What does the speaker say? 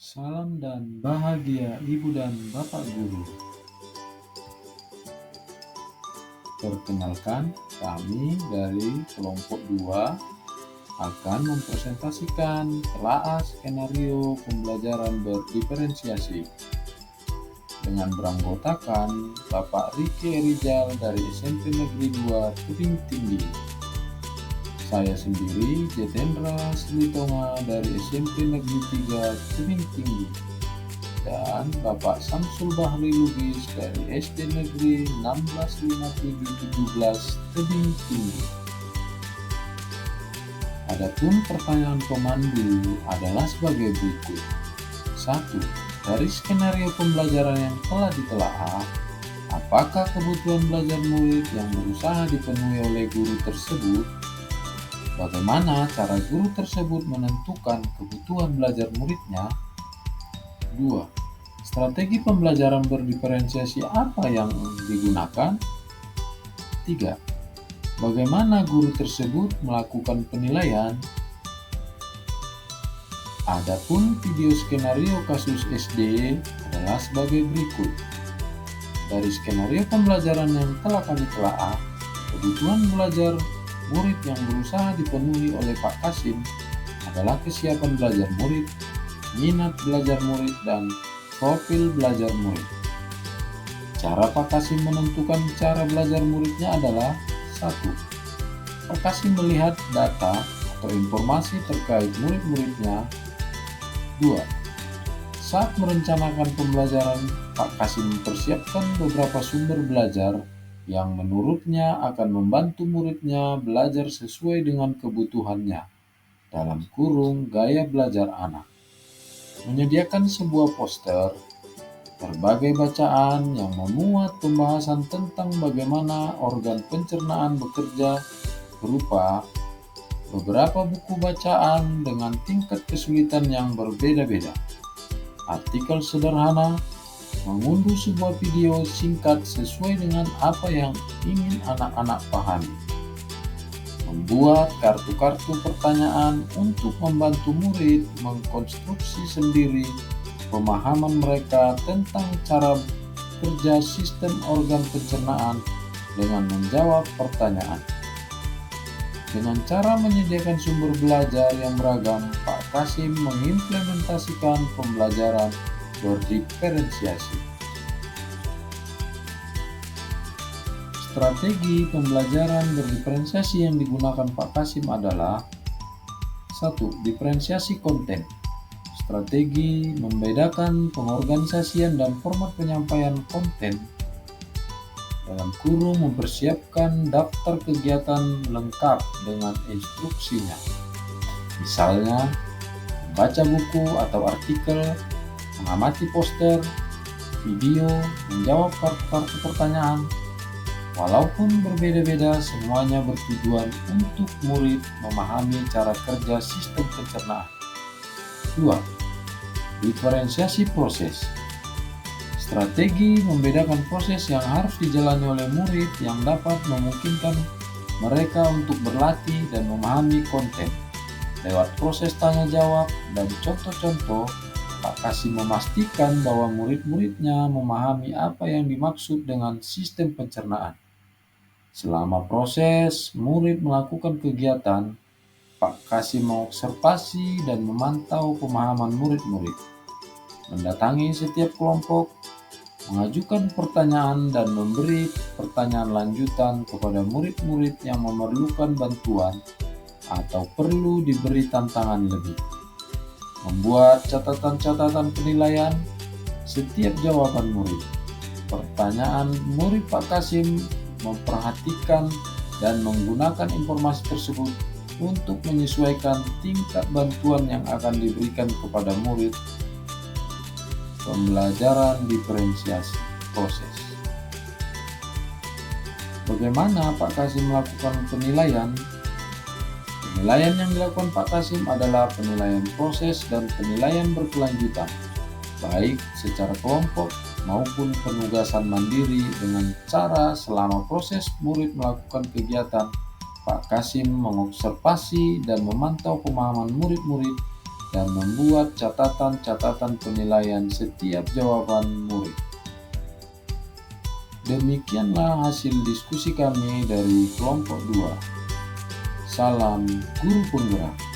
Salam dan bahagia Ibu dan Bapak Guru. Perkenalkan, kami dari kelompok 2 akan mempresentasikan telaah skenario pembelajaran berdiferensiasi dengan beranggotakan Bapak Riki Rizal dari SMP Negeri 2 Tebing Tinggi. Saya sendiri, Jetendra Silitonga dari SMP Negeri 3 Tebing Tinggi. Dan Bapak Samsul Bahri Lubis dari SD Negeri 165717 Tebing Tinggi. Adapun pertanyaan pemandu adalah sebagai berikut. 1. Dari skenario pembelajaran yang telah ditelaah, apakah kebutuhan belajar murid yang berusaha dipenuhi oleh guru tersebut? Bagaimana cara guru tersebut menentukan kebutuhan belajar muridnya? 2. Strategi pembelajaran berdiferensiasi apa yang digunakan? 3. Bagaimana guru tersebut melakukan penilaian? Adapun video skenario kasus SD adalah sebagai berikut. Dari skenario pembelajaran yang telah kami telaah, kebutuhan belajar murid yang berusaha dipenuhi oleh Pak Kasim adalah kesiapan belajar murid, minat belajar murid, dan profil belajar murid. Cara Pak Kasim menentukan cara belajar muridnya adalah 1. Pak Kasim melihat data atau informasi terkait murid-muridnya. 2. Saat merencanakan pembelajaran, Pak Kasim mempersiapkan beberapa sumber belajar yang menurutnya akan membantu muridnya belajar sesuai dengan kebutuhannya, dalam kurung gaya belajar anak. Menyediakan sebuah poster, berbagai bacaan yang memuat pembahasan tentang bagaimana organ pencernaan bekerja berupa beberapa buku bacaan dengan tingkat kesulitan yang berbeda-beda, artikel sederhana, mengunduh sebuah video singkat sesuai dengan apa yang ingin anak-anak pahami, membuat kartu-kartu pertanyaan untuk membantu murid mengkonstruksi sendiri pemahaman mereka tentang cara kerja sistem organ pencernaan dengan menjawab pertanyaan. Dengan cara menyediakan sumber belajar yang beragam, Pak Kasim mengimplementasikan pembelajaran berdiferensiasi. Strategi pembelajaran berdiferensiasi yang digunakan Pak Kasim adalah 1. Diferensiasi konten. Strategi membedakan pengorganisasian dan format penyampaian konten dalam kurung mempersiapkan daftar kegiatan lengkap dengan instruksinya. Misalnya, membaca buku atau artikel, mengamati poster, video, menjawab kartu-kartu pertanyaan. Walaupun berbeda-beda, semuanya bertujuan untuk murid memahami cara kerja sistem pencernaan. 2. Diferensiasi proses. Strategi membedakan proses yang harus dijalani oleh murid yang dapat memungkinkan mereka untuk berlatih dan memahami konten. Lewat proses tanya jawab dan contoh-contoh, Pak Kasim memastikan bahwa murid-muridnya memahami apa yang dimaksud dengan sistem pencernaan. Selama proses, murid melakukan kegiatan, Pak Kasim mengobservasi dan memantau pemahaman murid-murid, mendatangi setiap kelompok, mengajukan pertanyaan dan memberi pertanyaan lanjutan kepada murid-murid yang memerlukan bantuan atau perlu diberi tantangan lebih. Membuat catatan-catatan penilaian setiap jawaban murid. Pertanyaan murid Pak Kasim memperhatikan dan menggunakan informasi tersebut untuk menyesuaikan tingkat bantuan yang akan diberikan kepada murid. Pembelajaran diferensiasi proses. Bagaimana Pak Kasim melakukan penilaian? Penilaian yang dilakukan Pak Kasim adalah penilaian proses dan penilaian berkelanjutan, baik secara kelompok maupun penugasan mandiri dengan cara selama proses murid melakukan kegiatan, Pak Kasim mengobservasi dan memantau pemahaman murid-murid dan membuat catatan-catatan penilaian setiap jawaban murid. Demikianlah hasil diskusi kami dari kelompok 2. Salam Guru Penggerak.